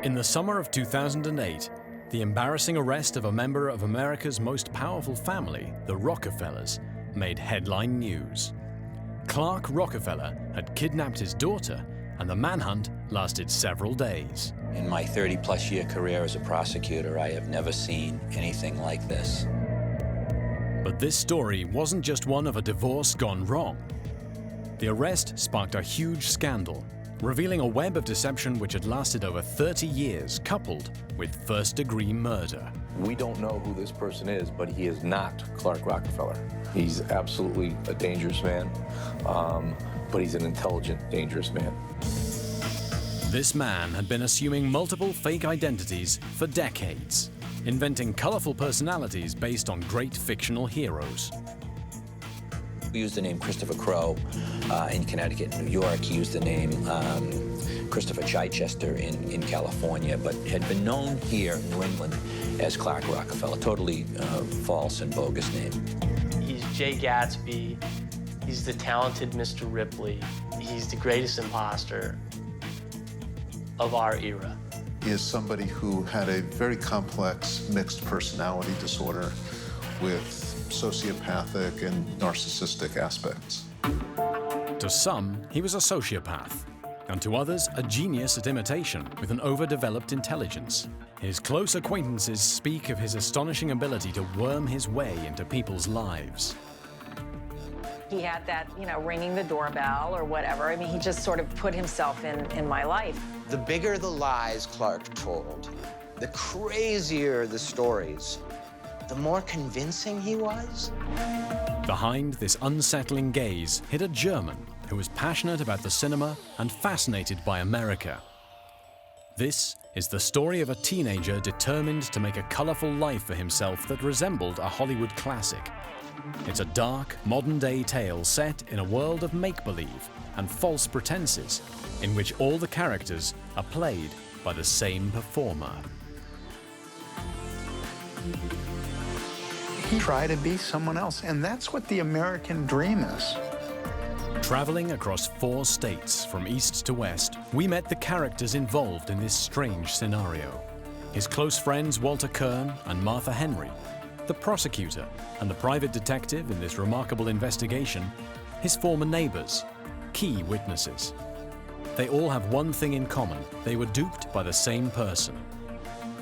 In the summer of 2008, the embarrassing arrest of a member of America's most powerful family, the Rockefellers, made headline news. Clark Rockefeller had kidnapped his daughter, and the manhunt lasted several days. In my 30-plus year career as a prosecutor, I have never seen anything like this. But this story wasn't just one of a divorce gone wrong. The arrest sparked a huge scandal, revealing a web of deception which had lasted over 30 years, coupled with first-degree murder. We don't know who this person is, but he is not Clark Rockefeller. He's absolutely a dangerous man, but he's an intelligent, dangerous man. This man had been assuming multiple fake identities for decades, inventing colorful personalities based on great fictional heroes. We used the name Christopher Crowe in Connecticut and New York. He used the name Christopher Chichester in California, but had been known here in New England as Clark Rockefeller. Totally false and bogus name. He's Jay Gatsby. He's the talented Mr. Ripley. He's the greatest imposter of our era. He is somebody who had a very complex mixed personality disorder with sociopathic and narcissistic aspects. To some, he was a sociopath, and to others, a genius at imitation with an overdeveloped intelligence. His close acquaintances speak of his astonishing ability to worm his way into people's lives. He had that, ringing the doorbell or whatever. I mean, he just sort of put himself in my life. The bigger the lies Clark told, the crazier the stories, the more convincing he was. Behind this unsettling gaze hid a German who was passionate about the cinema and fascinated by America. This is the story of a teenager determined to make a colorful life for himself that resembled a Hollywood classic. It's a dark, modern-day tale set in a world of make-believe and false pretenses, in which all the characters are played by the same performer. Try to be someone else, and that's what the American dream is. Traveling across 4 states from east to west, we met the characters involved in this strange scenario. His close friends Walter Kern and Martha Henry, the prosecutor and the private detective in this remarkable investigation, his former neighbors, key witnesses. They all have one thing in common: they were duped by the same person.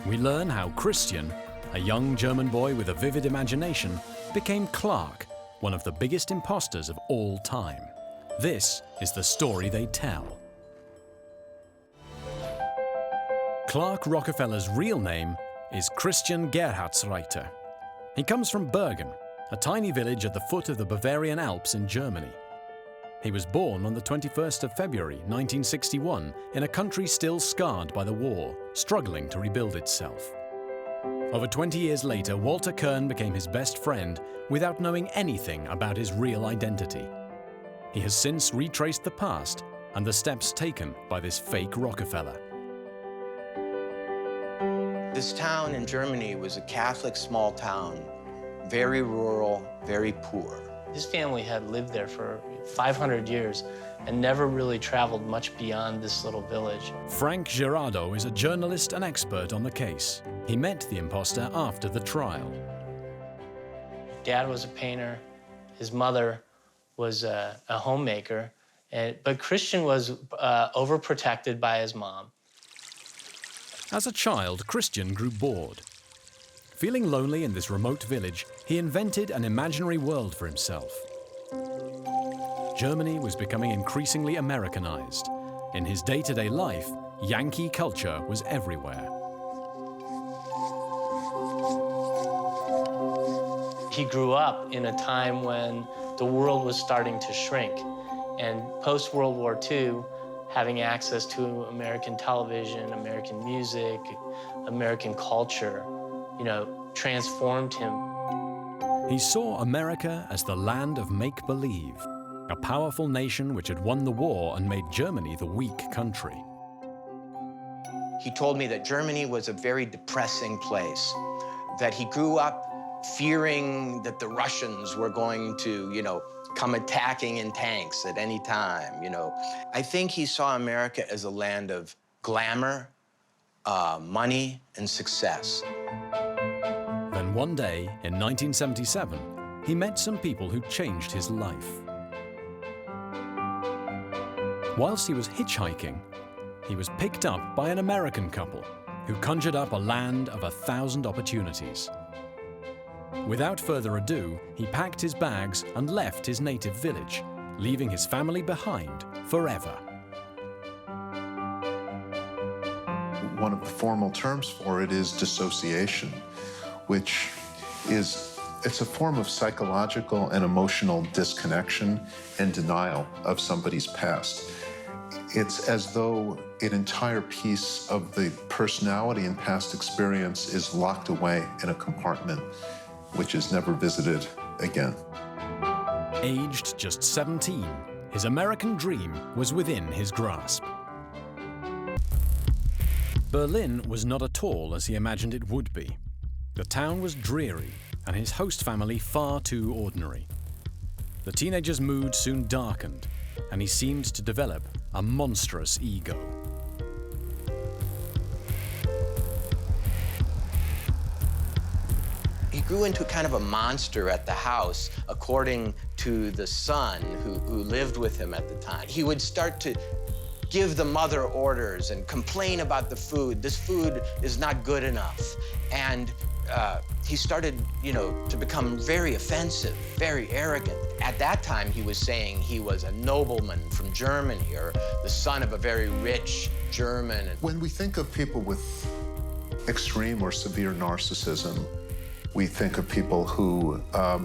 We learn how Christian, a young German boy with a vivid imagination, became Clark, one of the biggest imposters of all time. This is the story they tell. Clark Rockefeller's real name is Christian Gerhartsreiter. He comes from Bergen, a tiny village at the foot of the Bavarian Alps in Germany. He was born on the 21st of February 1961 in a country still scarred by the war, struggling to rebuild itself. Over 20 years later, Walter Kern became his best friend without knowing anything about his real identity. He has since retraced the past and the steps taken by this fake Rockefeller. This town in Germany was a Catholic small town, very rural, very poor. His family had lived there for 500 years and never really traveled much beyond this little village. Frank Gerardo is a journalist and expert on the case. He met the imposter after the trial. Dad was a painter. His mother was a homemaker. But Christian was overprotected by his mom. As a child, Christian grew bored. Feeling lonely in this remote village, he invented an imaginary world for himself. Germany was becoming increasingly Americanized. In his day-to-day life, Yankee culture was everywhere. He grew up in a time when the world was starting to shrink. And post-World War II, having access to American television, American music, American culture, transformed him. He saw America as the land of make-believe, a powerful nation which had won the war and made Germany the weak country. He told me that Germany was a very depressing place, that he grew up fearing that the Russians were going to, come attacking in tanks at any time, I think he saw America as a land of glamour, money and success. Then one day, in 1977, he met some people who changed his life. Whilst he was hitchhiking, he was picked up by an American couple who conjured up a land of 1,000 opportunities. Without further ado, he packed his bags and left his native village, leaving his family behind forever. One of the formal terms for it is dissociation, which is, it's a form of psychological and emotional disconnection and denial of somebody's past. It's as though an entire piece of the personality and past experience is locked away in a compartment, which is never visited again. Aged just 17, his American dream was within his grasp. Berlin was not at all as he imagined it would be. The town was dreary, and his host family far too ordinary. The teenager's mood soon darkened, and he seemed to develop a monstrous ego. He grew into kind of a monster at the house, according to the son who lived with him at the time. He would start to give the mother orders and complain about the food. This food is not good enough. And he started, to become very offensive, very arrogant. At that time, he was saying he was a nobleman from Germany or the son of a very rich German. When we think of people with extreme or severe narcissism, we think of people who are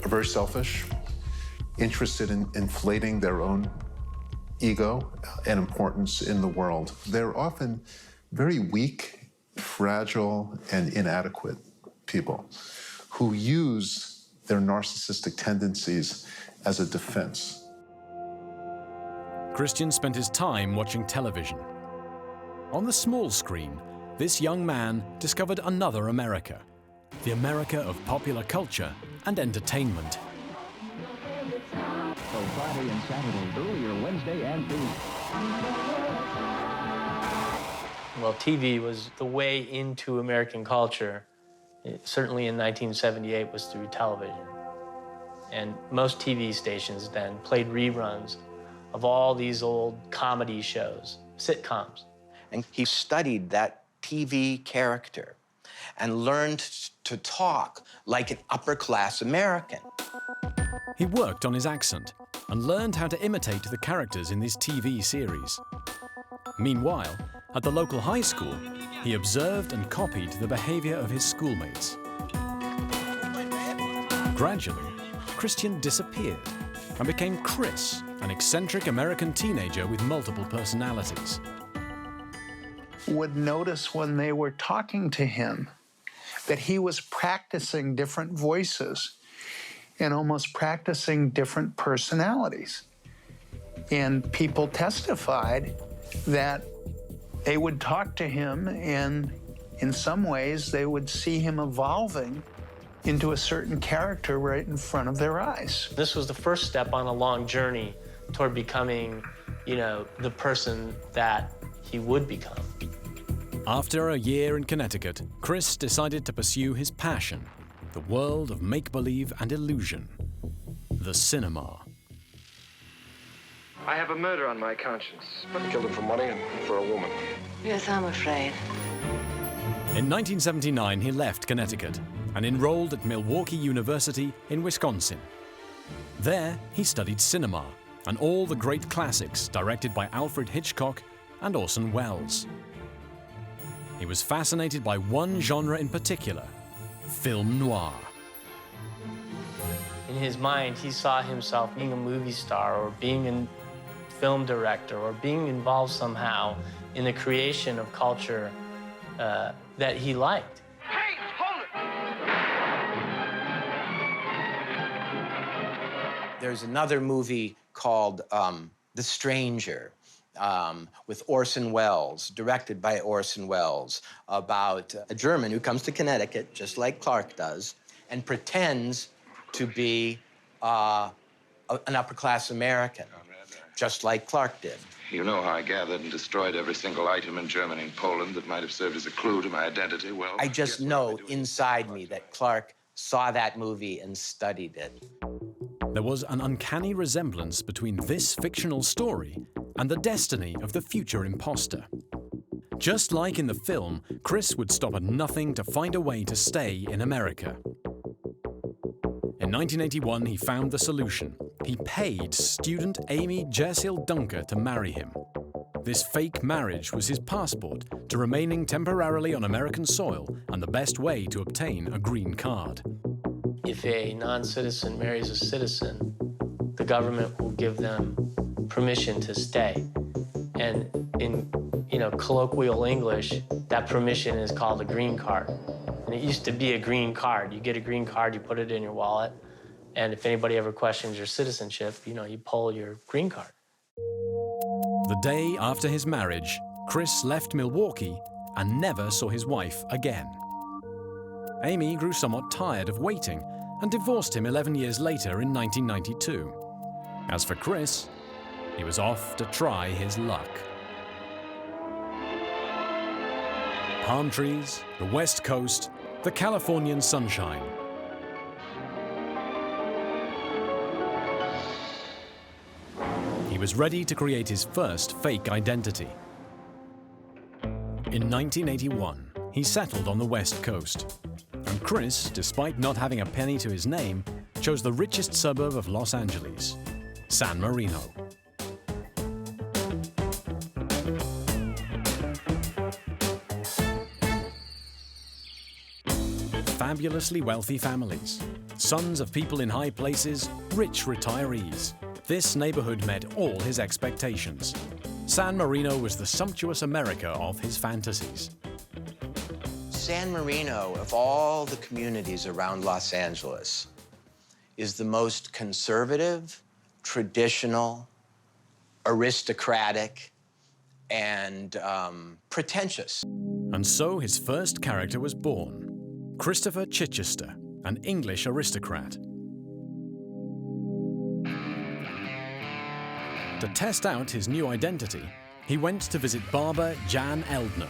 very selfish, interested in inflating their own ego and importance in the world. They're often very weak, fragile, and inadequate people who use their narcissistic tendencies as a defense. Christian spent his time watching television. On the small screen, this young man discovered another America, the America of popular culture and entertainment. So Friday and Saturday, earlier Wednesday and Thursday. Well, TV was the way into American culture. Certainly in 1978 was through television. And most TV stations then played reruns of all these old comedy shows, sitcoms. And he studied that TV character and learned to talk like an upper-class American. He worked on his accent and learned how to imitate the characters in this TV series. Meanwhile, at the local high school, he observed and copied the behavior of his schoolmates. Gradually, Christian disappeared and became Chris, an eccentric American teenager with multiple personalities. Would notice when they were talking to him that he was practicing different voices and almost practicing different personalities. And people testified that they would talk to him, and in some ways they would see him evolving into a certain character right in front of their eyes. This was the first step on a long journey toward becoming, the person that he would become. After a year in Connecticut, Chris decided to pursue his passion, the world of make-believe and illusion, the cinema. I have a murder on my conscience. I killed him for money and for a woman. Yes, I'm afraid. In 1979, he left Connecticut and enrolled at Milwaukee University in Wisconsin. There, he studied cinema and all the great classics directed by Alfred Hitchcock and Orson Welles. He was fascinated by one genre in particular, film noir. In his mind, he saw himself being a movie star or being a film director or being involved somehow in the creation of culture that he liked. Hey, hold it! There's another movie called The Stranger with Orson Welles, directed by Orson Welles, about a German who comes to Connecticut, just like Clark does, and pretends to be an upper-class American. just like Clark did. You know how I gathered and destroyed every single item in Germany and Poland that might have served as a clue to my identity. Well, I just know inside me that Clark saw that movie and studied it. There was an uncanny resemblance between this fictional story and the destiny of the future imposter. Just like in the film, Chris would stop at nothing to find a way to stay in America. In 1981, he found the solution. He paid student Amy Jersil Dunker to marry him. This fake marriage was his passport to remaining temporarily on American soil and the best way to obtain a green card. If a non-citizen marries a citizen, the government will give them permission to stay. And in colloquial English, that permission is called a green card. And it used to be a green card. You get a green card, you put it in your wallet, and if anybody ever questions your citizenship, you pull your green card. The day after his marriage, Chris left Milwaukee and never saw his wife again. Amy grew somewhat tired of waiting and divorced him 11 years later in 1992. As for Chris, he was off to try his luck. Palm trees, the West Coast, the Californian sunshine. He was ready to create his first fake identity. In 1981, he settled on the West Coast. And Chris, despite not having a penny to his name, chose the richest suburb of Los Angeles, San Marino. Fabulously wealthy families, sons of people in high places, rich retirees. This neighborhood met all his expectations. San Marino was the sumptuous America of his fantasies. San Marino, of all the communities around Los Angeles, is the most conservative, traditional, aristocratic, and pretentious. And so his first character was born, Christopher Chichester, an English aristocrat. To test out his new identity, he went to visit barber Jan Eldner,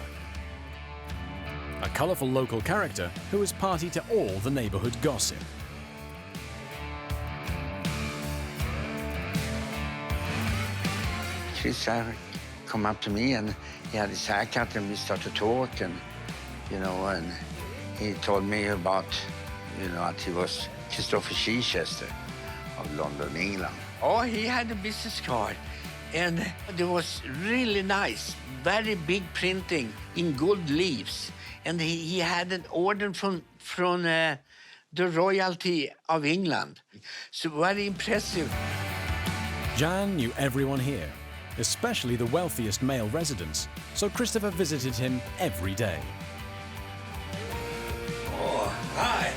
a colourful local character who was party to all the neighbourhood gossip. Chris come up to me and he had his haircut and we started to talk and he told me about, that he was Christopher Chichester of London, England. Oh, he had a business card and it was really nice, very big printing in gold leaves. And he had an order from the royalty of England. So very impressive. Jan knew everyone here, especially the wealthiest male residents, so Christopher visited him every day. Oh, hi.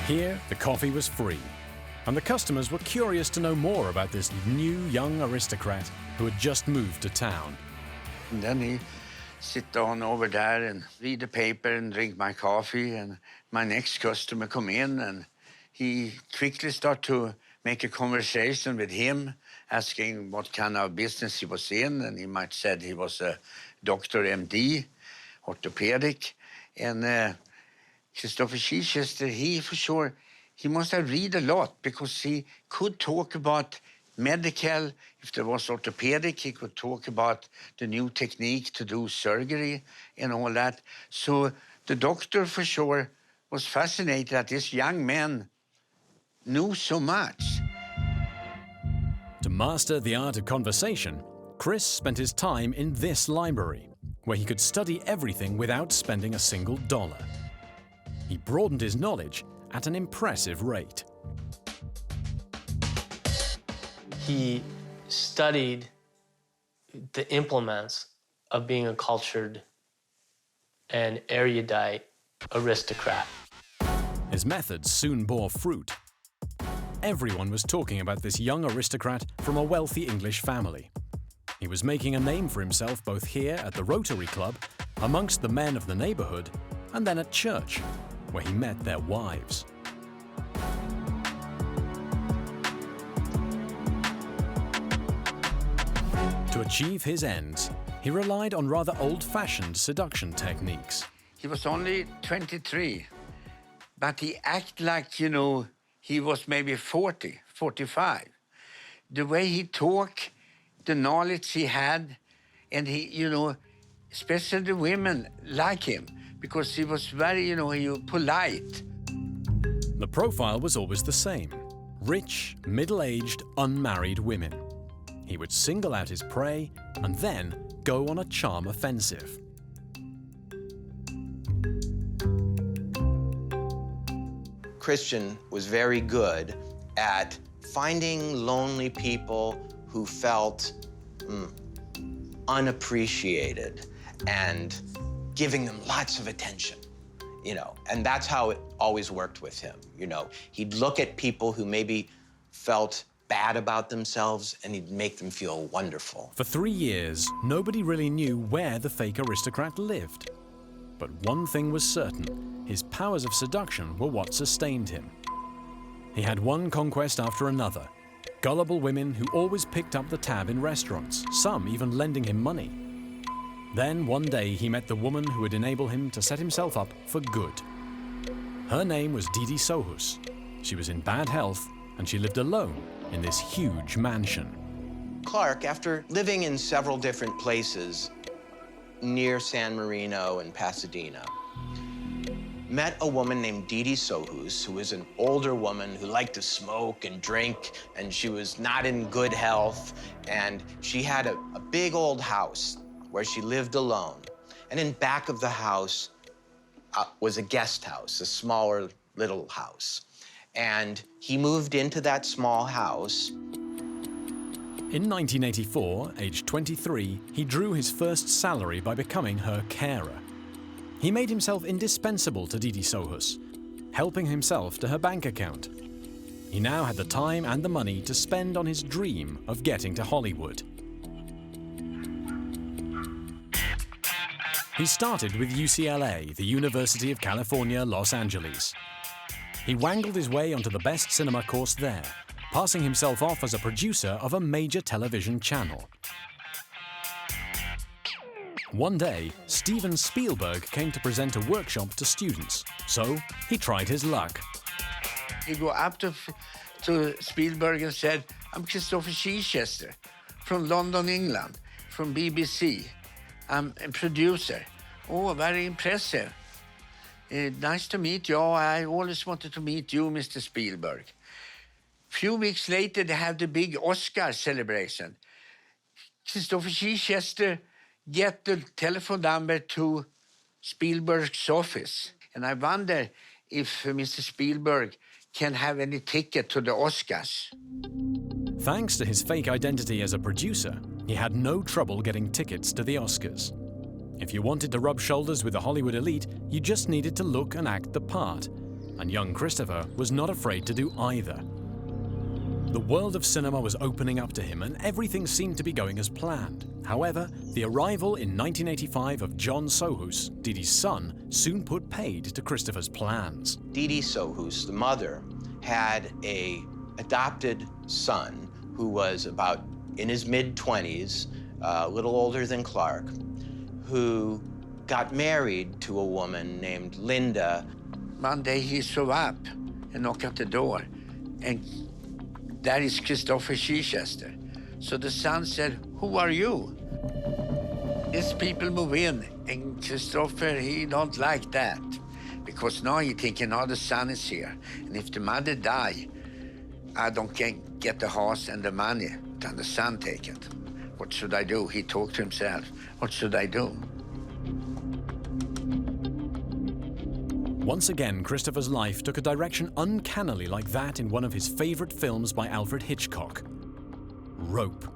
Here, the coffee was free, and the customers were curious to know more about this new young aristocrat who had just moved to town. And then he sit down over there and read the paper and drink my coffee, and my next customer come in and he quickly start to make a conversation with him, asking what kind of business he was in, and he might said he was a doctor, MD, orthopedic, and Christopher Chichester, he for sure, he must have read a lot because he could talk about medical. If there was orthopedic, he could talk about the new technique to do surgery and all that. So the doctor for sure was fascinated that this young man knew so much. To master the art of conversation, Chris spent his time in this library, where he could study everything without spending a single dollar. He broadened his knowledge at an impressive rate. He studied the implements of being a cultured and erudite aristocrat. His methods soon bore fruit. Everyone was talking about this young aristocrat from a wealthy English family. He was making a name for himself both here at the Rotary Club, amongst the men of the neighborhood, and then at church, where he met their wives. To achieve his ends, he relied on rather old-fashioned seduction techniques. He was only 23, but he acted like, you know, he was maybe 40, 45. The way he talked, the knowledge he had, and he, you know, especially the women like him because he was very, you know, polite. The profile was always the same: rich, middle-aged, unmarried women. He would single out his prey and then go on a charm offensive. Christian was very good at finding lonely people who felt unappreciated and giving them lots of attention, you know, and that's how it always worked with him, you know. He'd look at people who maybe felt bad about themselves and he'd make them feel wonderful. For 3 years, nobody really knew where the fake aristocrat lived. But one thing was certain: his powers of seduction were what sustained him. He had one conquest after another: gullible women who always picked up the tab in restaurants, some even lending him money. Then one day he met the woman who would enable him to set himself up for good. Her name was Didi Sohus. She was in bad health and she lived alone in this huge mansion. Clark, after living in several different places near San Marino and Pasadena, met a woman named Didi Sohus, who was an older woman who liked to smoke and drink, and she was not in good health, and she had a big old house where she lived alone. And in back of the house was a guest house, a smaller little house. And he moved into that small house. In 1984, aged 23, he drew his first salary by becoming her carer. He made himself indispensable to Didi Sohus, helping himself to her bank account. He now had the time and the money to spend on his dream of getting to Hollywood. He started with UCLA, the University of California, Los Angeles. He wangled his way onto the best cinema course there, passing himself off as a producer of a major television channel. One day, Steven Spielberg came to present a workshop to students, so he tried his luck. He go up to Spielberg and said, "I'm Christopher Chichester from London, England, from BBC. I'm a producer." "Oh, very impressive. Nice to meet you. I always wanted to meet you, Mr. Spielberg." Few weeks later, they have the big Oscar celebration. Christopher Chichester get the telephone number to Spielberg's office. And I wonder if Mr. Spielberg can have any ticket to the Oscars. Thanks to his fake identity as a producer, he had no trouble getting tickets to the Oscars. If you wanted to rub shoulders with the Hollywood elite, you just needed to look and act the part. And young Christopher was not afraid to do either. The world of cinema was opening up to him and everything seemed to be going as planned. However, the arrival in 1985 of John Sohus, Didi's son, soon put paid to Christopher's plans. Didi Sohus, the mother, had an adopted son who was about in his mid-20s, a little older than Clark, who got married to a woman named Linda. One day he saw up and knocked at the door, and that is Christopher Chichester. So the son said, "Who are you?" These people move in, and Christopher, he don't like that, because now he thinking, "Now the son is here, and if the mother die, I don't get the house and the money, then the son take it. What should I do?" He talked to himself, "What should I do?" Once again, Christopher's life took a direction uncannily like that in one of his favorite films by Alfred Hitchcock, Rope.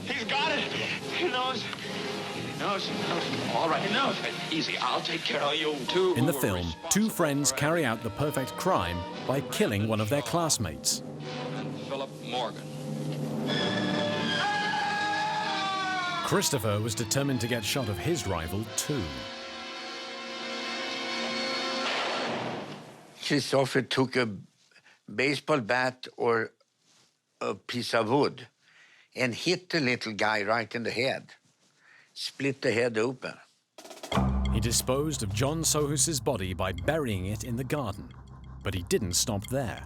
He's got it. He knows. He knows. All right, he knows. Easy, I'll take care of you. In the film, two friends carry out the perfect crime by killing one of their classmates. And Philip Morgan. Christopher was determined to get shot of his rival too. Christopher took a baseball bat or a piece of wood and hit the little guy right in the head. Split the head open. He disposed of John Sohus's body by burying it in the garden, but he didn't stop there.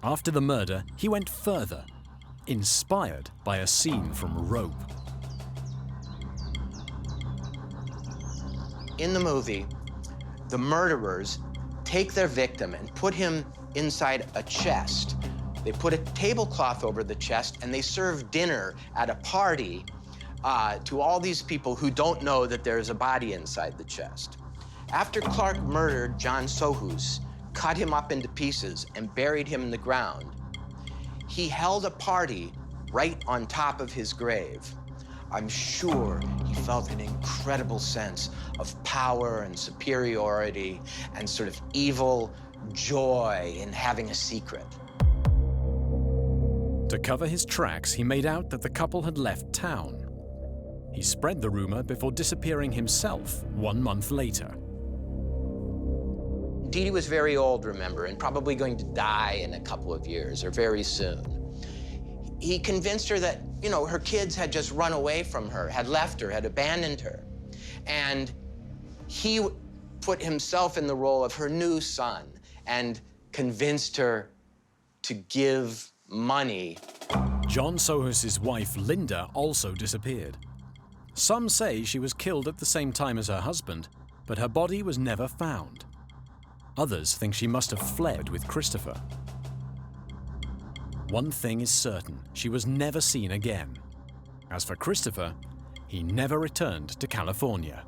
After the murder, he went further, inspired by a scene from Rope. In the movie, the murderers take their victim and put him inside a chest. They put a tablecloth over the chest and they serve dinner at a party to all these people who don't know that there's a body inside the chest. After Clark murdered John Sohus, cut him up into pieces and buried him in the ground, he held a party right on top of his grave. I'm sure he felt an incredible sense of power and superiority and sort of evil joy in having a secret. To cover his tracks, he made out that the couple had left town. He spread the rumor before disappearing himself 1 month later. Dee Dee was very old, remember, and probably going to die in a couple of years or very soon. He convinced her that, you know, her kids had just run away from her, had left her, had abandoned her. And he put himself in the role of her new son and convinced her to give money. John Sohus's wife, Linda, also disappeared. Some say she was killed at the same time as her husband, but her body was never found. Others think she must have fled with Christopher. One thing is certain, she was never seen again. As for Christopher, he never returned to California.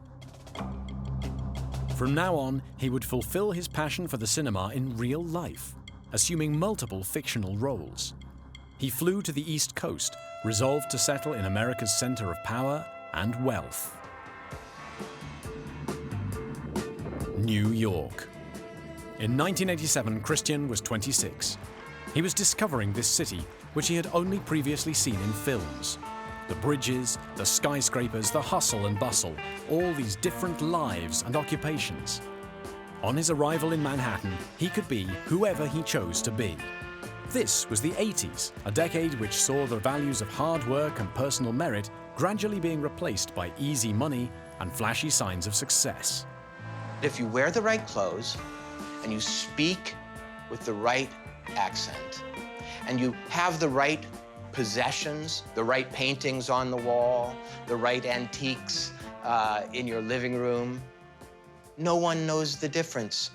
From now on, he would fulfill his passion for the cinema in real life, assuming multiple fictional roles. He flew to the East Coast, resolved to settle in America's center of power and wealth. New York. In 1987, Christian was 26. He was discovering this city, which he had only previously seen in films. The bridges, the skyscrapers, the hustle and bustle, all these different lives and occupations. On his arrival in Manhattan, he could be whoever he chose to be. This was the 80s, a decade which saw the values of hard work and personal merit gradually being replaced by easy money and flashy signs of success. If you wear the right clothes and you speak with the right accent and you have the right possessions, the right paintings on the wall, the right antiques in your living room, no one knows the difference.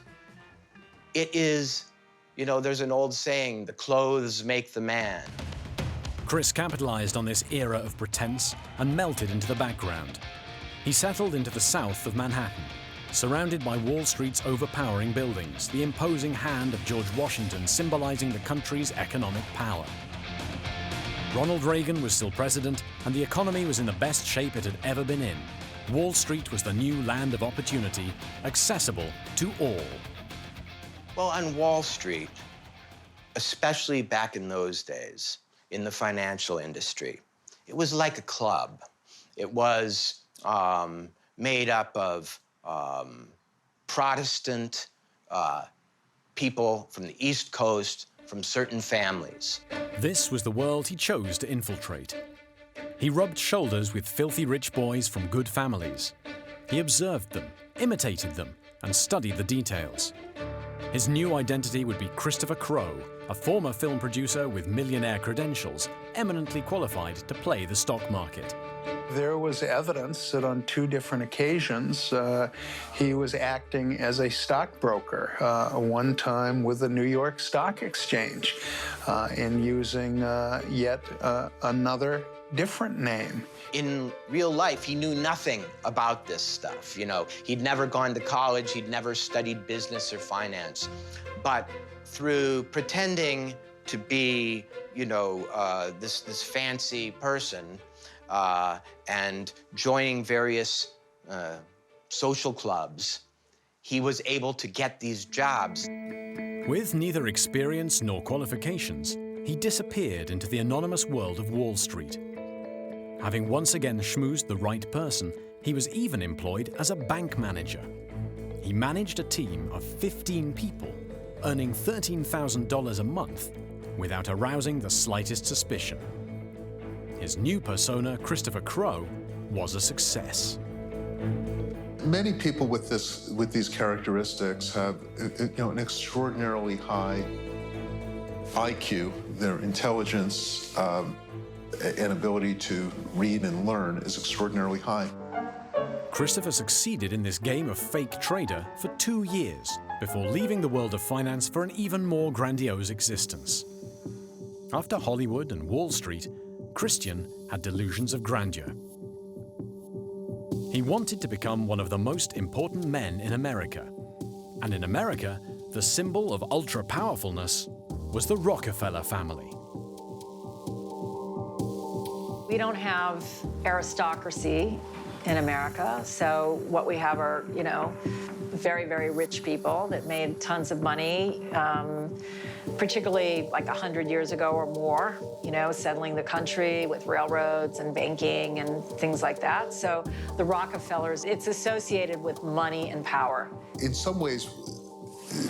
It is, you know, there's an old saying, the clothes make the man. Chris capitalized on this era of pretense and melted into the background. He settled into the south of Manhattan, surrounded by Wall Street's overpowering buildings, the imposing hand of George Washington symbolizing the country's economic power. Ronald Reagan was still president, and the economy was in the best shape it had ever been in. Wall Street was the new land of opportunity, accessible to all. Well, on Wall Street, especially back in those days, in the financial industry, it was like a club. It was made up of Protestant people from the East Coast, from certain families. This was the world he chose to infiltrate. He rubbed shoulders with filthy rich boys from good families. He observed them, imitated them, and studied the details. His new identity would be Christopher Crowe, a former film producer with millionaire credentials, eminently qualified to play the stock market. There was evidence that on 2 different occasions he was acting as a stockbroker, one time with the New York Stock Exchange, and using yet another different name. In real life, he knew nothing about this stuff. You know, he'd never gone to college, he'd never studied business or finance. But through pretending to be, you know, this fancy person, and joining various social clubs, he was able to get these jobs. With neither experience nor qualifications, he disappeared into the anonymous world of Wall Street. Having once again schmoozed the right person, he was even employed as a bank manager. He managed a team of 15 people, earning $13,000 a month without arousing the slightest suspicion. His new persona, Christopher Crowe, was a success. Many people with these characteristics have an extraordinarily high IQ. Their intelligence and ability to read and learn is extraordinarily high. Christopher succeeded in this game of fake trader for 2 years before leaving the world of finance for an even more grandiose existence. After Hollywood and Wall Street, Christian had delusions of grandeur. He wanted to become one of the most important men in America. And in America, the symbol of ultra-powerfulness was the Rockefeller family. We don't have aristocracy in America, so what we have are, very, very rich people that made tons of money, particularly like 100 years ago or more, settling the country with railroads and banking and things like that. So the Rockefellers, it's associated with money and power. In some ways,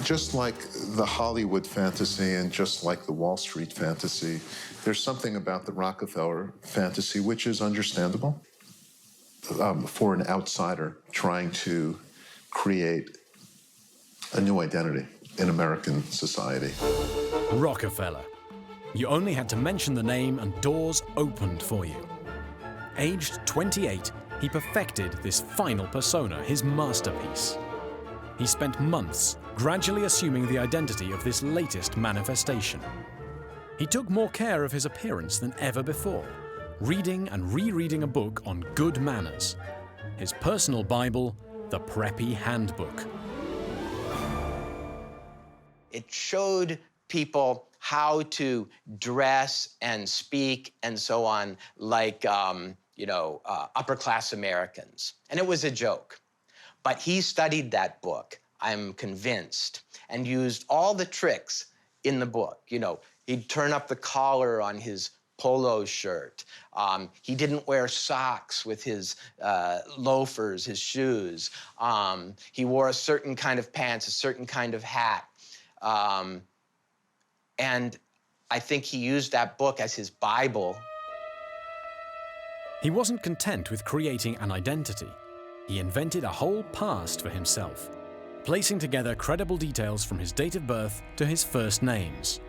just like the Hollywood fantasy and just like the Wall Street fantasy, there's something about the Rockefeller fantasy which is understandable for an outsider trying to create a new identity in American society. Rockefeller. You only had to mention the name and doors opened for you. Aged 28, he perfected this final persona, his masterpiece. He spent months gradually assuming the identity of this latest manifestation. He took more care of his appearance than ever before, reading and rereading a book on good manners. His personal Bible, the Preppy Handbook. It showed people how to dress and speak and so on like, upper-class Americans. And it was a joke. But he studied that book, I'm convinced, and used all the tricks in the book. He'd turn up the collar on his polo shirt. He didn't wear socks with his loafers, his shoes. He wore a certain kind of pants, a certain kind of hat. And I think he used that book as his Bible. He wasn't content with creating an identity. He invented a whole past for himself, placing together credible details from his date of birth to his first names.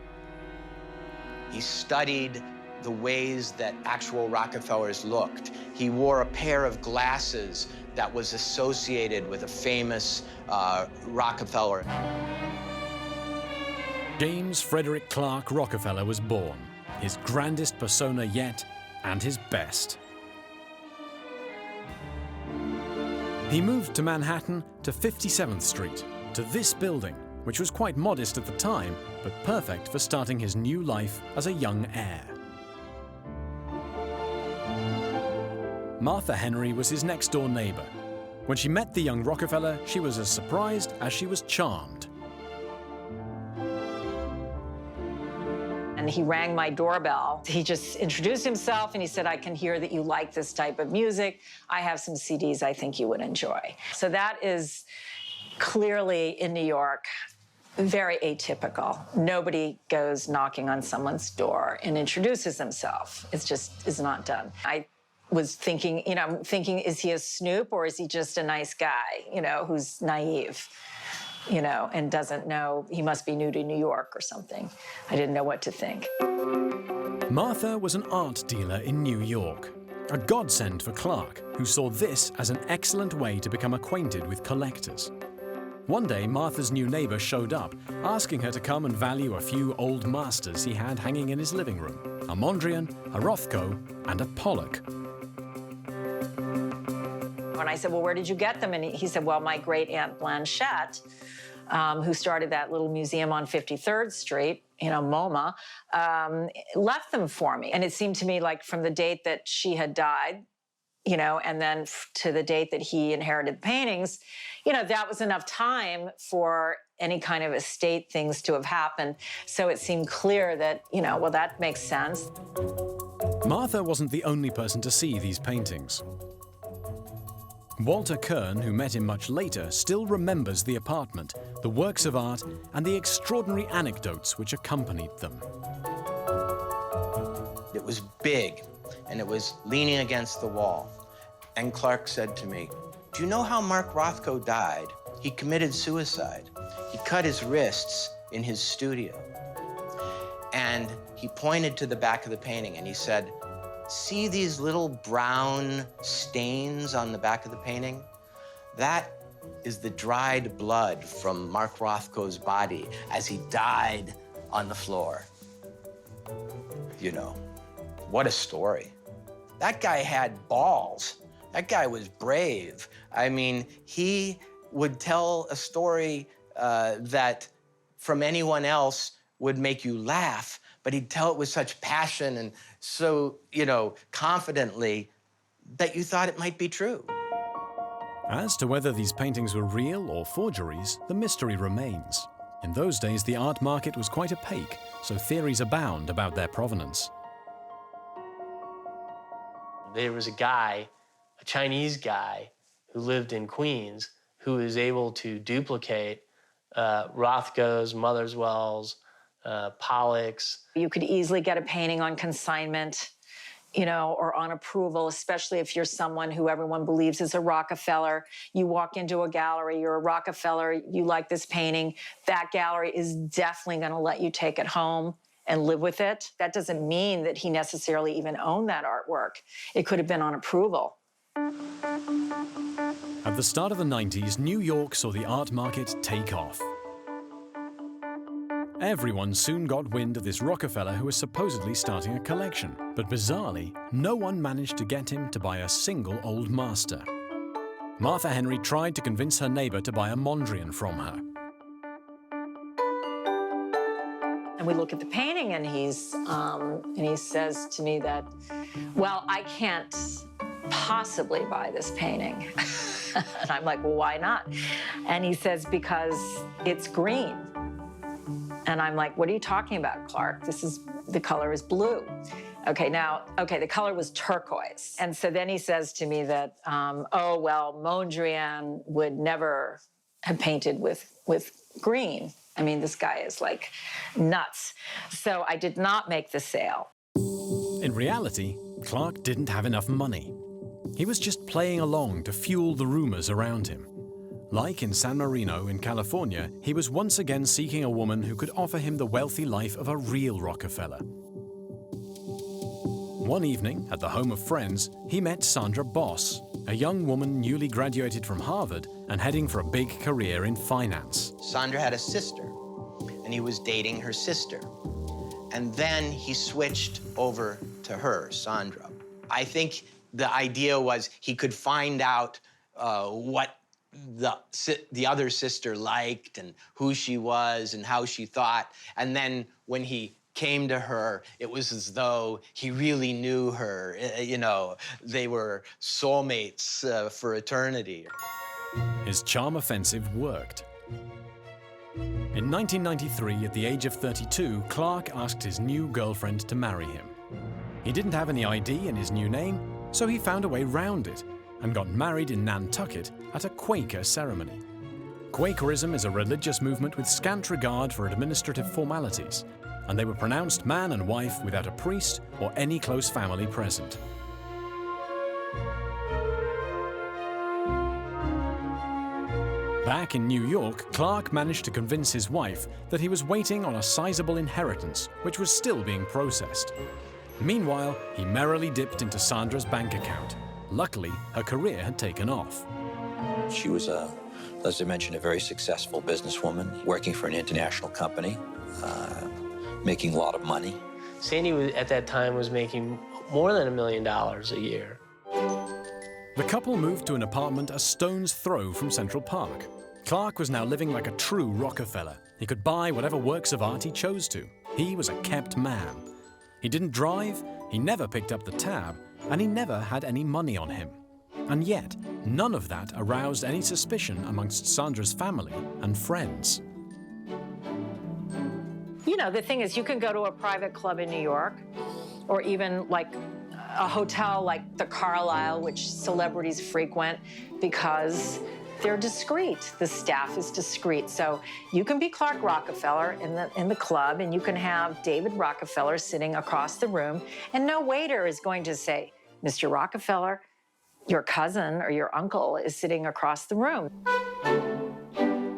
He studied the ways that actual Rockefellers looked. He wore a pair of glasses that was associated with a famous Rockefeller. James Frederick Clark Rockefeller was born, his grandest persona yet, and his best. He moved to Manhattan to 57th Street, to this building, which was quite modest at the time, but perfect for starting his new life as a young heir. Martha Henry was his next-door neighbor. When she met the young Rockefeller, she was as surprised as she was charmed. And he rang my doorbell. He just introduced himself and he said, I can hear that you like this type of music. I have some CDs I think you would enjoy. So that is clearly in New York, very atypical. Nobody goes knocking on someone's door and introduces himself. It's just is not done. I was thinking, is he a snoop or is he just a nice guy, who's naive? And doesn't know, he must be new to New York or something. I didn't know what to think. Martha was an art dealer in New York, a godsend for Clark, who saw this as an excellent way to become acquainted with collectors. One day, Martha's new neighbor showed up, asking her to come and value a few old masters he had hanging in his living room, a Mondrian, a Rothko, and a Pollock. When I said, well, where did you get them? And he said, well, my great-aunt Blanchette, who started that little museum on 53rd Street, MoMA, left them for me. And it seemed to me like from the date that she had died, and then to the date that he inherited the paintings, that was enough time for any kind of estate things to have happened. So it seemed clear that, well, that makes sense. Martha wasn't the only person to see these paintings. Walter Kern, who met him much later, still remembers the apartment, the works of art, and the extraordinary anecdotes which accompanied them. It was big, and it was leaning against the wall. And Clark said to me, "Do you know how Mark Rothko died? He committed suicide. He cut his wrists in his studio." And he pointed to the back of the painting and he said, "See these little brown stains on the back of the painting? That is the dried blood from Mark Rothko's body as he died on the floor." You know, what a story. That guy had balls. That guy was brave. I mean, he would tell a story that from anyone else would make you laugh, but he'd tell it with such passion and so, you know, confidently that you thought it might be true. As to whether these paintings were real or forgeries, the mystery remains. In those days, the art market was quite opaque, so theories abound about their provenance. There was a guy, a Chinese guy, who lived in Queens, who was able to duplicate Rothko's, Motherswell's, Pollock's. You could easily get a painting on consignment, you know, or on approval, especially if you're someone who everyone believes is a Rockefeller. You walk into a gallery, you're a Rockefeller, you like this painting, that gallery is definitely going to let you take it home and live with it. That doesn't mean that he necessarily even owned that artwork. It could have been on approval. At the start of the 90s, New York saw the art market take off. Everyone soon got wind of this Rockefeller who was supposedly starting a collection, but bizarrely, no one managed to get him to buy a single old master. Martha Henry tried to convince her neighbor to buy a Mondrian from her. And we look at the painting, and he says to me that, "Well, I can't possibly buy this painting." And I'm like, "Well, why not?" And he says, "Because it's green." And I'm like, "What are you talking about, Clark? The color is blue." The color was turquoise. And so then he says to me that, "Oh, well, Mondrian would never have painted with green. I mean, this guy is like nuts." So I did not make the sale. In reality, Clark didn't have enough money. He was just playing along to fuel the rumors around him. Like in San Marino in California, he was once again seeking a woman who could offer him the wealthy life of a real Rockefeller. One evening, at the home of friends, he met Sandra Boss, a young woman newly graduated from Harvard and heading for a big career in finance. Sandra had a sister, and he was dating her sister. And then he switched over to her, Sandra. I think the idea was he could find out what the other sister liked and who she was and how she thought. And then when he came to her, it was as though he really knew her. You know, they were soulmates for eternity. His charm offensive worked. In 1993, at the age of 32, Clark asked his new girlfriend to marry him. He didn't have any ID in his new name, so he found a way round it and got married in Nantucket at a Quaker ceremony. Quakerism is a religious movement with scant regard for administrative formalities, and they were pronounced man and wife without a priest or any close family present. Back in New York, Clark managed to convince his wife that he was waiting on a sizable inheritance, which was still being processed. Meanwhile, he merrily dipped into Sandra's bank account. Luckily, her career had taken off. She was, as I mentioned, a very successful businesswoman, working for an international company, making a lot of money. Sandy, at that time, was making more than $1 million a year. The couple moved to an apartment a stone's throw from Central Park. Clark was now living like a true Rockefeller. He could buy whatever works of art he chose to. He was a kept man. He didn't drive, he never picked up the tab, and he never had any money on him. And yet, none of that aroused any suspicion amongst Sandra's family and friends. You know, the thing is, you can go to a private club in New York, or even like a hotel like the Carlyle, which celebrities frequent because they're discreet. The staff is discreet. So you can be Clark Rockefeller in the club, and you can have David Rockefeller sitting across the room, and no waiter is going to say, Mr. Rockefeller, your cousin or your uncle is sitting across the room.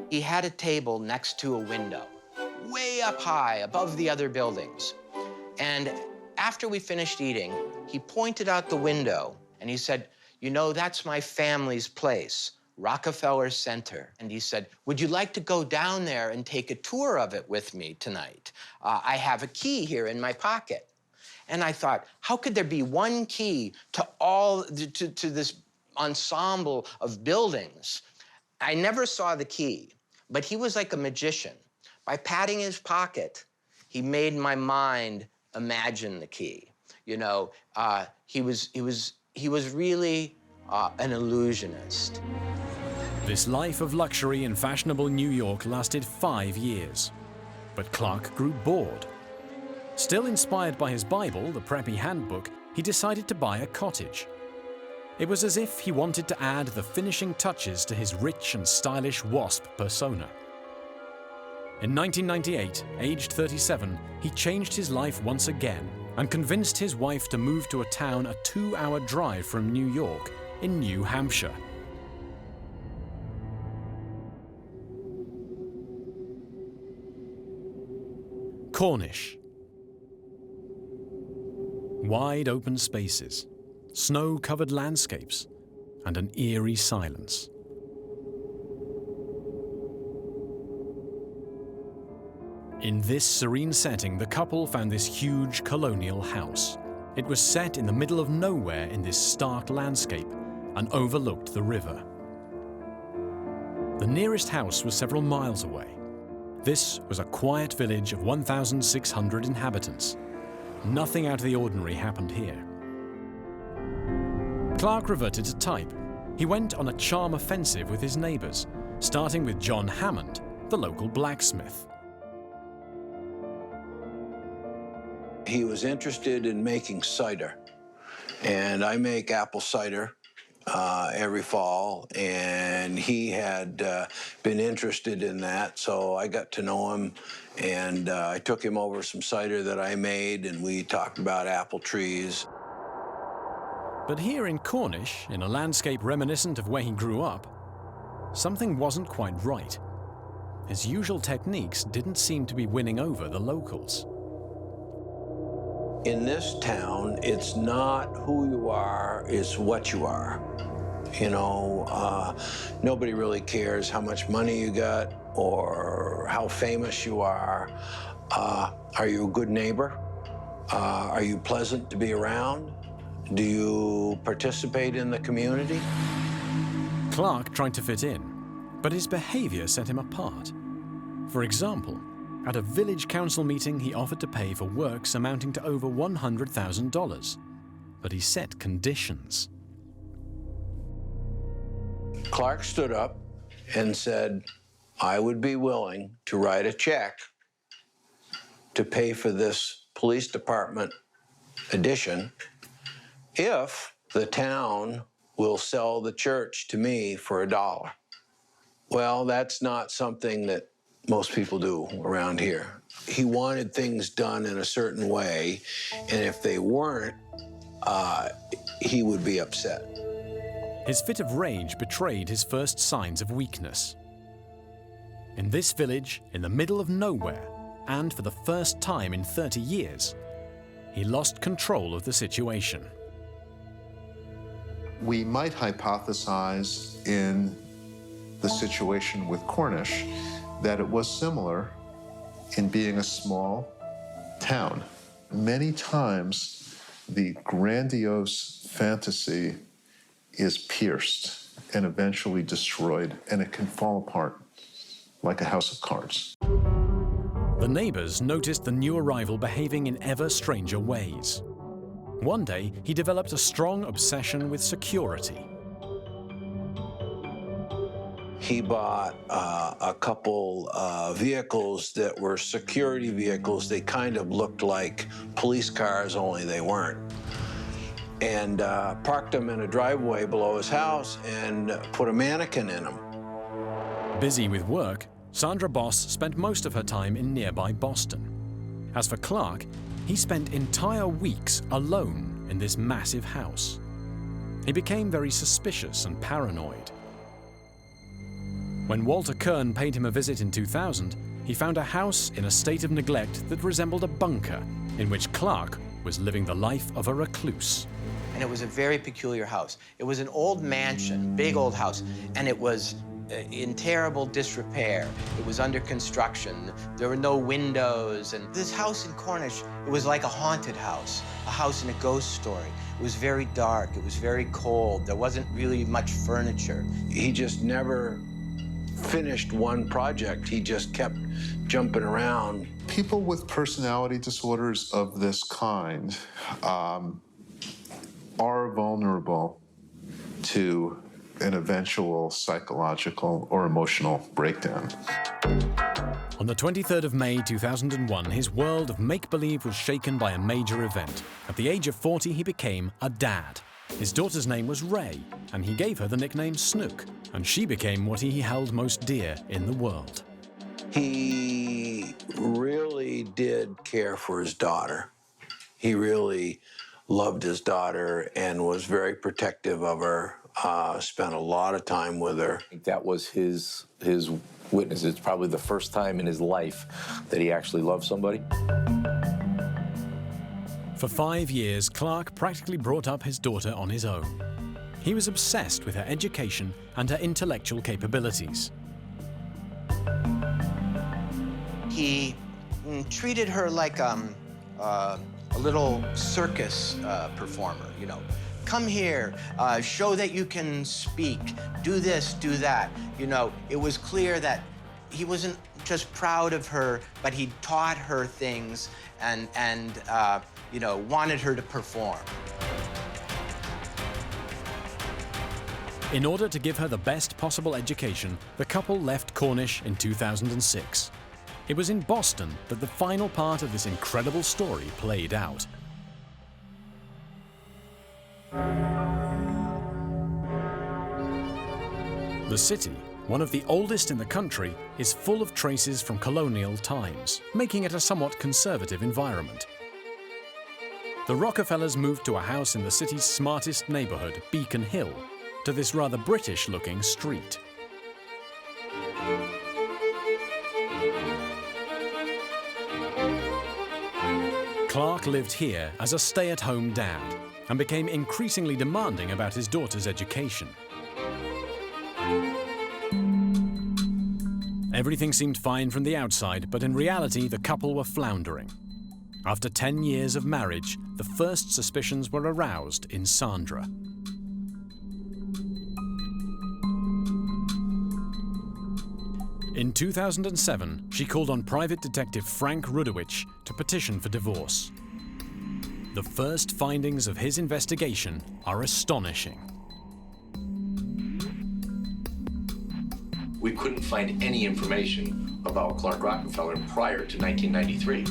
He had a table next to a window, way up high above the other buildings. And after we finished eating, he pointed out the window and he said, you know, that's my family's place, Rockefeller Center. And he said, would you like to go down there and take a tour of it with me tonight? I have a key here in my pocket. And I thought, how could there be one key to this ensemble of buildings? I never saw the key, but he was like a magician. By patting his pocket, he made my mind imagine the key. You know, he was really an illusionist. This life of luxury in fashionable New York lasted 5 years, but Clark grew bored. Still inspired by his Bible, the preppy handbook, he decided to buy a cottage. It was as if he wanted to add the finishing touches to his rich and stylish WASP persona. In 1998, aged 37, he changed his life once again and convinced his wife to move to a town a 2-hour drive from New York in New Hampshire. Cornish. Wide open spaces, snow-covered landscapes, and an eerie silence. In this serene setting, the couple found this huge colonial house. It was set in the middle of nowhere in this stark landscape and overlooked the river. The nearest house was several miles away. This was a quiet village of 1,600 inhabitants. Nothing out of the ordinary happened here. Clark reverted to type. He went on a charm offensive with his neighbors, starting with John Hammond, the local blacksmith. He was interested in making cider, and I make apple cider every fall, and he had been interested in that, so I got to know him, and I took him over some cider that I made, and we talked about apple trees. But here in Cornish, in a landscape reminiscent of where he grew up, something wasn't quite right. His usual techniques didn't seem to be winning over the locals. In this town, it's not who you are, it's what you are. You know, nobody really cares how much money you got or how famous you are. Are you a good neighbor? Are you pleasant to be around? Do you participate in the community? Clark tried to fit in, but his behavior set him apart. For example, at a village council meeting, he offered to pay for works amounting to over $100,000, but he set conditions. Clark stood up and said, I would be willing to write a check to pay for this police department addition if the town will sell the church to me for $1. Well, that's not something that most people do around here. He wanted things done in a certain way, and if they weren't, he would be upset. His fit of rage betrayed his first signs of weakness. In this village, in the middle of nowhere, and for the first time in 30 years, he lost control of the situation. We might hypothesize in the situation with Cornish that it was similar in being a small town. Many times, the grandiose fantasy is pierced and eventually destroyed, and it can fall apart like a house of cards. The neighbors noticed the new arrival behaving in ever stranger ways. One day, he developed a strong obsession with security. He bought a couple vehicles that were security vehicles. They kind of looked like police cars, only they weren't. and parked them in a driveway below his house and put a mannequin in them. Busy with work, Sandra Boss spent most of her time in nearby Boston. As for Clark, he spent entire weeks alone in this massive house. He became very suspicious and paranoid. When Walter Kern paid him a visit in 2000, he found a house in a state of neglect that resembled a bunker in which Clark was living the life of a recluse. And it was a very peculiar house. It was an old mansion, big old house, and it was in terrible disrepair. It was under construction. There were no windows. And this house in Cornish, it was like a haunted house, a house in a ghost story. It was very dark. It was very cold. There wasn't really much furniture. He just never finished one project. He just kept jumping around. People with personality disorders of this kind are vulnerable to an eventual psychological or emotional breakdown. On the 23rd of May 2001, his world of make-believe was shaken by a major event. At the age of 40, he became a dad. His daughter's name was Ray, and he gave her the nickname Snook, and she became what he held most dear in the world. He really did care for his daughter. He really loved his daughter and was very protective of her, spent a lot of time with her. I think that was his witness. It's probably the first time in his life that he actually loved somebody. For 5 years, Clark practically brought up his daughter on his own. He was obsessed with her education and her intellectual capabilities. He treated her like a little circus performer, you know. Come here, show that you can speak, do this, do that. You know, it was clear that he wasn't just proud of her, but he taught her things and you know, wanted her to perform. In order to give her the best possible education, the couple left Cornish in 2006. It was in Boston that the final part of this incredible story played out. The city, one of the oldest in the country, is full of traces from colonial times, making it a somewhat conservative environment. The Rockefellers moved to a house in the city's smartest neighborhood, Beacon Hill, to this rather British-looking street. Clark lived here as a stay-at-home dad and became increasingly demanding about his daughter's education. Everything seemed fine from the outside, but in reality, the couple were floundering. After 10 years of marriage, the first suspicions were aroused in Sandra. In 2007, she called on private detective Frank Rudowich to petition for divorce. The first findings of his investigation are astonishing. We couldn't find any information about Clark Rockefeller prior to 1993.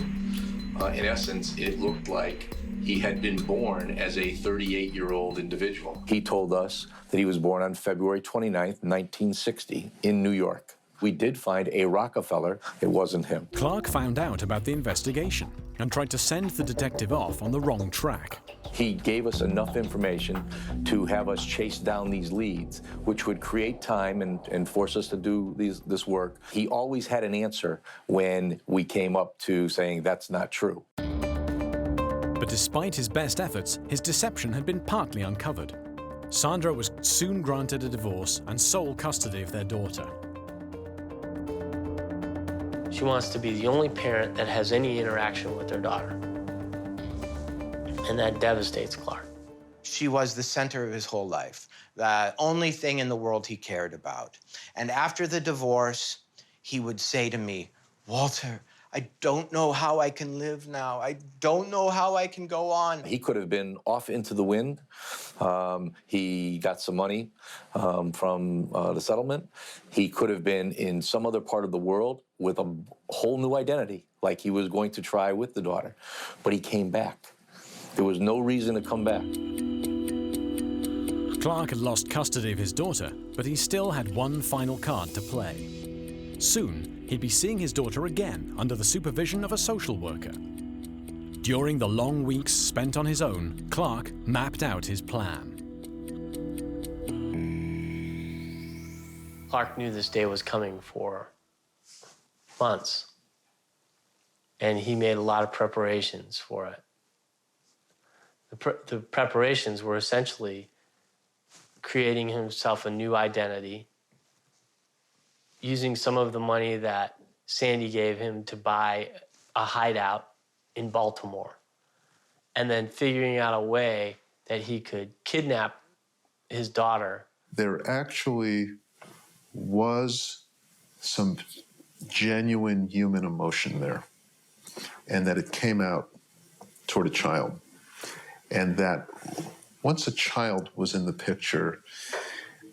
In essence, it looked like he had been born as a 38-year-old individual. He told us that he was born on February 29th, 1960, in New York. We did find a Rockefeller. It wasn't him. Clark found out about the investigation and tried to send the detective off on the wrong track. He gave us enough information to have us chase down these leads, which would create time and force us to do this work. He always had an answer when we came up to saying that's not true. But despite his best efforts, his deception had been partly uncovered. Sandra was soon granted a divorce and sole custody of their daughter. She wants to be the only parent that has any interaction with their daughter. And that devastates Clark. She was the center of his whole life, the only thing in the world he cared about. And after the divorce, he would say to me, "Walter, I don't know how I can live now. I don't know how I can go on." He could have been off into the wind. He got some money from the settlement. He could have been in some other part of the world with a whole new identity, like he was going to try with the daughter. But he came back. There was no reason to come back. Clark had lost custody of his daughter, but he still had one final card to play. Soon, he'd be seeing his daughter again under the supervision of a social worker. During the long weeks spent on his own, Clark mapped out his plan. Clark knew this day was coming for months, and he made a lot of preparations for it. The preparations were essentially creating himself a new identity, using some of the money that Sandy gave him to buy a hideout in Baltimore, and then figuring out a way that he could kidnap his daughter. There actually was some genuine human emotion there, and that it came out toward a child. And that once a child was in the picture,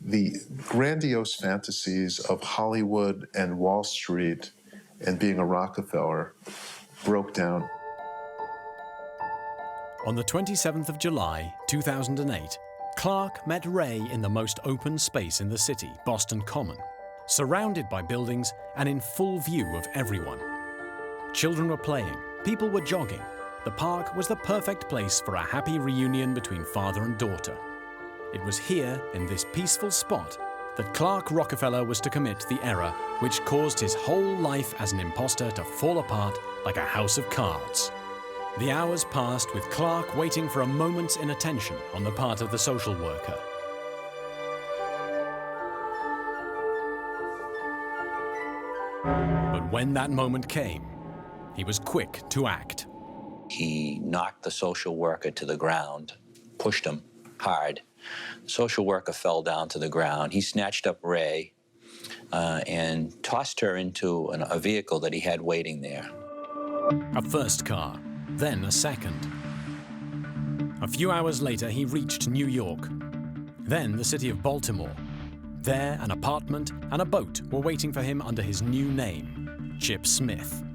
the grandiose fantasies of Hollywood and Wall Street and being a Rockefeller broke down. On the 27th of July, 2008, Clark met Ray in the most open space in the city, Boston Common, surrounded by buildings and in full view of everyone. Children were playing, people were jogging. The park was the perfect place for a happy reunion between father and daughter. It was here, in this peaceful spot, that Clark Rockefeller was to commit the error which caused his whole life as an imposter to fall apart like a house of cards. The hours passed with Clark waiting for a moment's inattention on the part of the social worker. But when that moment came, he was quick to act. He knocked the social worker to the ground, pushed him hard. The social worker fell down to the ground. He snatched up Ray and tossed her into a vehicle that he had waiting there. A first car, then a second. A few hours later, he reached New York, then the city of Baltimore. There, an apartment and a boat were waiting for him under his new name, Chip Smith.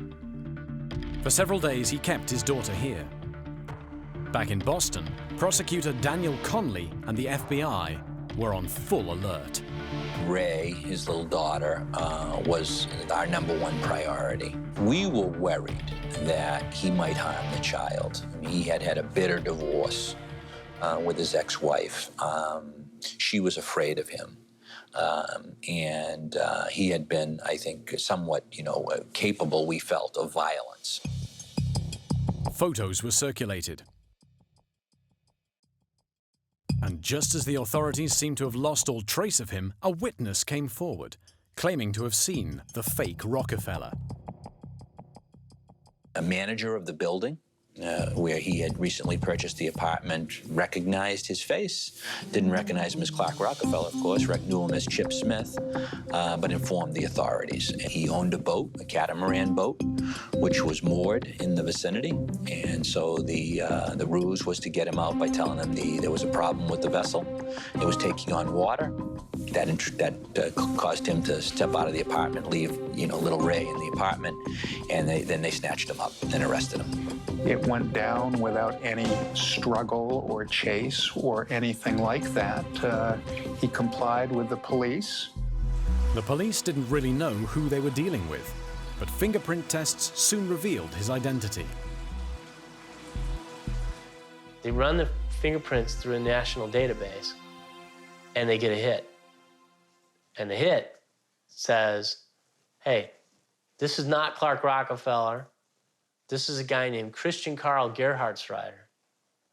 For several days, he kept his daughter here. Back in Boston, prosecutor Daniel Conley and the FBI were on full alert. Ray, his little daughter, was our #1 priority. We were worried that he might harm the child. I mean, he had had a bitter divorce with his ex-wife. She was afraid of him. And he had been, I think, somewhat, capable, we felt, of violence. Photos were circulated. And just as the authorities seemed to have lost all trace of him, a witness came forward, claiming to have seen the fake Rockefeller. A manager of the building, where he had recently purchased the apartment, recognized his face. Didn't recognize him as Clark Rockefeller, of course, knew him as Chip Smith, but informed the authorities. He owned a boat, a catamaran boat, which was moored in the vicinity, and so the ruse was to get him out by telling him there was a problem with the vessel. It was taking on water. That caused him to step out of the apartment, leave, little Ray in the apartment, and then they snatched him up and arrested him. It went down without any struggle or chase or anything like that. He complied with the police. The police didn't really know who they were dealing with, but fingerprint tests soon revealed his identity. They run the fingerprints through a national database, and they get a hit. And the hit says, hey, this is not Clark Rockefeller. This is a guy named Christian Gerhartsreister.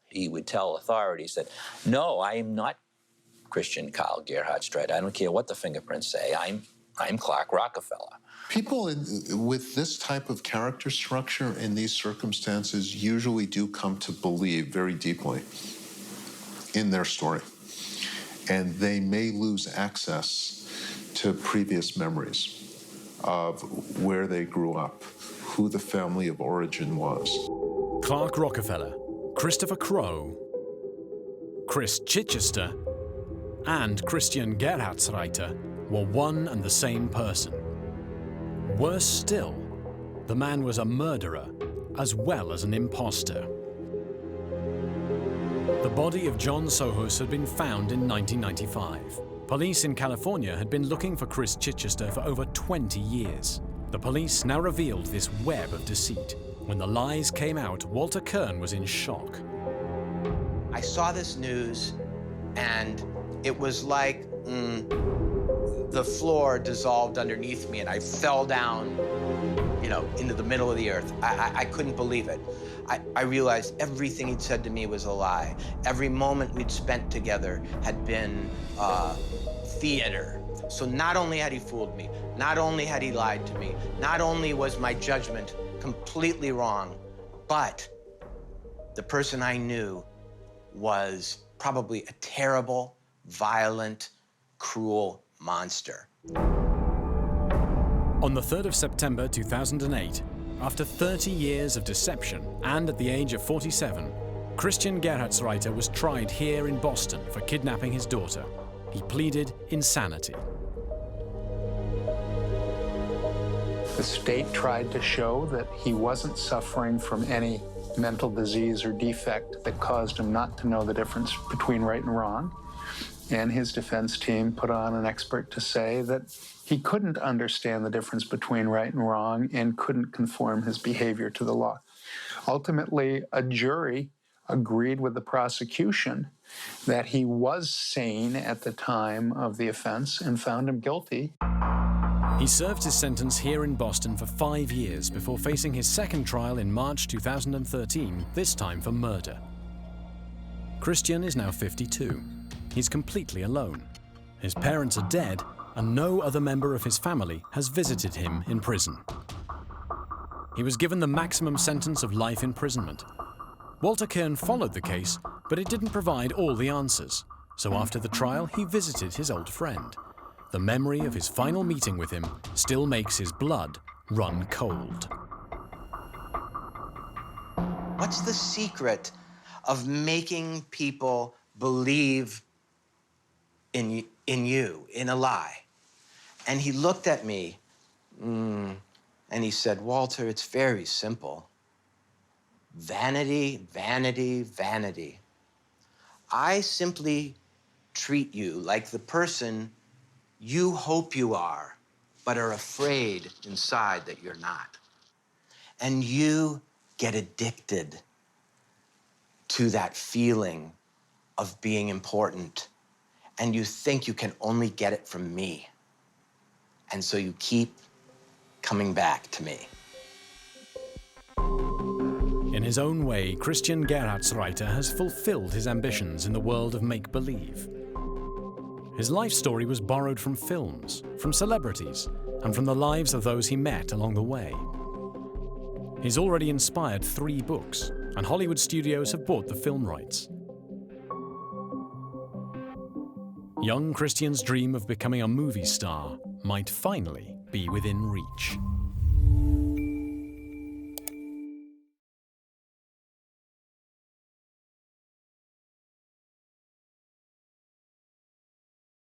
He would tell authorities that, no, I am not Christian Gerhartsreister. I don't care what the fingerprints say. I'm Clark Rockefeller. People with this type of character structure in these circumstances usually do come to believe very deeply in their story. And they may lose access to previous memories of where they grew up, who the family of origin was. Clark Rockefeller, Christopher Crowe, Chris Chichester, and Christian Gerhartsreiter were one and the same person. Worse still, the man was a murderer as well as an imposter. The body of John Sohus had been found in 1995. Police in California had been looking for Chris Chichester for over 20 years. The police now revealed this web of deceit. When the lies came out, Walter Kern was in shock. I saw this news, and it was like the floor dissolved underneath me, and I fell down, into the middle of the earth. I couldn't believe it. I realized everything he'd said to me was a lie. Every moment we'd spent together had been theater. So not only had he fooled me, not only had he lied to me, not only was my judgment completely wrong, but the person I knew was probably a terrible, violent, cruel monster. On the 3rd of September 2008, after 30 years of deception and at the age of 47, Christian Gerhartsreiter was tried here in Boston for kidnapping his daughter. He pleaded insanity. The state tried to show that he wasn't suffering from any mental disease or defect that caused him not to know the difference between right and wrong. And his defense team put on an expert to say that he couldn't understand the difference between right and wrong and couldn't conform his behavior to the law. Ultimately, a jury agreed with the prosecution that he was sane at the time of the offense and found him guilty. He served his sentence here in Boston for 5 years before facing his second trial in March 2013, this time for murder. Christian is now 52. He's completely alone. His parents are dead, and no other member of his family has visited him in prison. He was given the maximum sentence of life imprisonment. Walter Kern followed the case, but it didn't provide all the answers. So after the trial, he visited his old friend. The memory of his final meeting with him still makes his blood run cold. What's the secret of making people believe in you, in a lie? And he looked at me, and he said, Walter, it's very simple. Vanity, vanity, vanity. I simply treat you like the person you hope you are, but are afraid inside that you're not. And you get addicted to that feeling of being important, and you think you can only get it from me. And so you keep coming back to me. In his own way, Christian Gerhartsreiter has fulfilled his ambitions in the world of make-believe. His life story was borrowed from films, from celebrities, and from the lives of those he met along the way. He's already inspired 3 books, and Hollywood studios have bought the film rights. Young Christian's dream of becoming a movie star might finally be within reach.